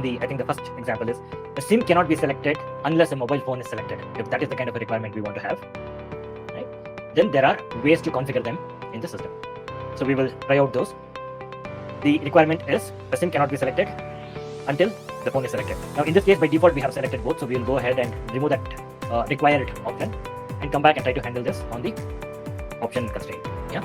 in the, I think the first example is, the SIM cannot be selected unless a mobile phone is selected. If that is the kind of a requirement we want to have, right? Then there are ways to configure them in the system. So we will try out those. The requirement is the SIM cannot be selected until the phone is selected. Now in this case, by default, we have selected both. So we will go ahead and remove that required option and come back and try to handle this on the option constraint. Yeah.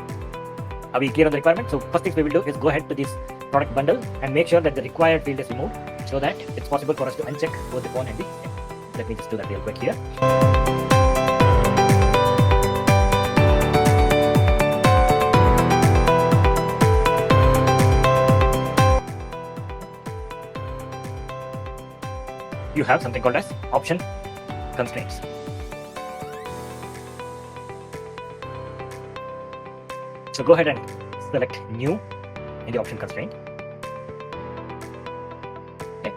Are we clear on the requirement? So first things we will do is go ahead to this product bundle and make sure that the required field is removed so that it's possible for us to uncheck both the phone and the SIM. Let me just do that real quick here. You have something called as option constraints. So go ahead and select new in the option constraint. Okay.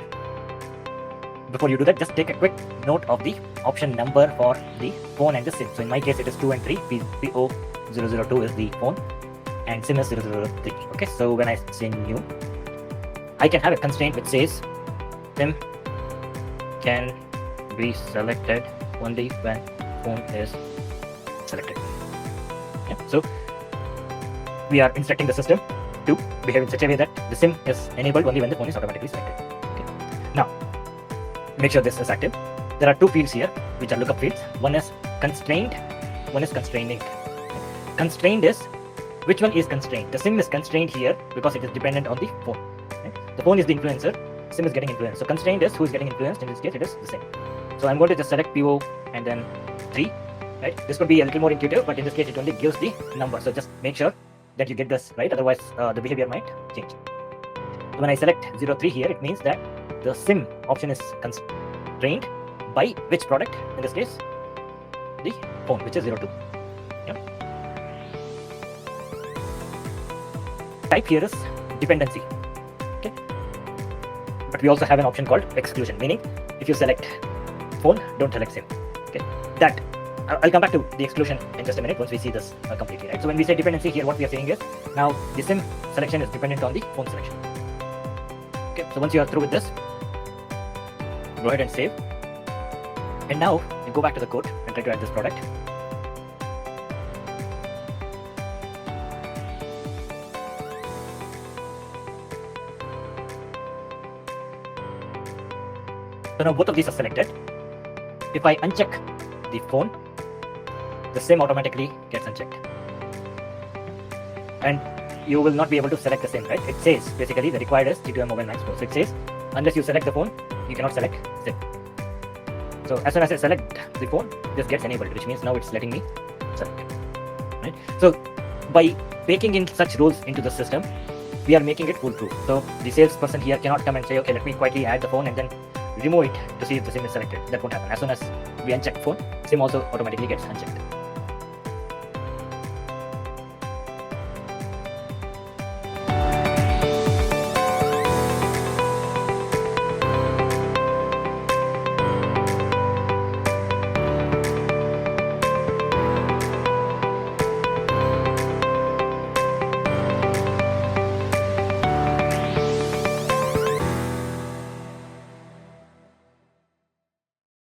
Before you do that, just take a quick note of the option number for the phone and the SIM. So in my case, it is 2 and 3. P002 is the phone and SIM is 003. Okay, so when I say new, I can have a constraint which says SIM can be selected only when phone is selected. Yeah. So we are instructing the system to behave in such a way that the SIM is enabled only when the phone is automatically selected. Okay. Now, make sure this is active. There are two fields here which are lookup fields. One is constrained, one is constraining. Okay. Constrained is, which one is constrained? The SIM is constrained here because it is dependent on the phone. Okay. The phone is the influencer, SIM is getting influenced. So constrained is who is getting influenced. In this case, it is the SIM. So I'm going to just select PO and then 3. Right? This could be a little more intuitive, but in this case, it only gives the number. So just make sure that you get this right, otherwise the behavior might change. So when I select 03 here, it means that the SIM option is constrained by which product? In this case, the phone, which is 02. Yeah. Type here is dependency. Okay. But we also have an option called exclusion, meaning if you select phone, don't select SIM. Okay. That I'll come back to the exclusion in just a minute once we see this completely, right? So when we say dependency here, what we are saying is now the SIM selection is dependent on the phone selection. Okay, so once you are through with this, go ahead and save. And now you go back to the code and try to add this product. So now both of these are selected. If I uncheck the phone, the SIM automatically gets unchecked. And you will not be able to select the SIM, right? It says basically the required is T2M mobile 9 So it says unless you select the phone, you cannot select SIM. So as soon as I select the phone, this gets enabled, which means now it's letting me select. Right? So by baking in such rules into the system, we are making it foolproof. So the salesperson here cannot come and say, okay, let me quietly add the phone and then remove it to see if the SIM is selected. That won't happen. As soon as we uncheck phone, SIM also automatically gets unchecked.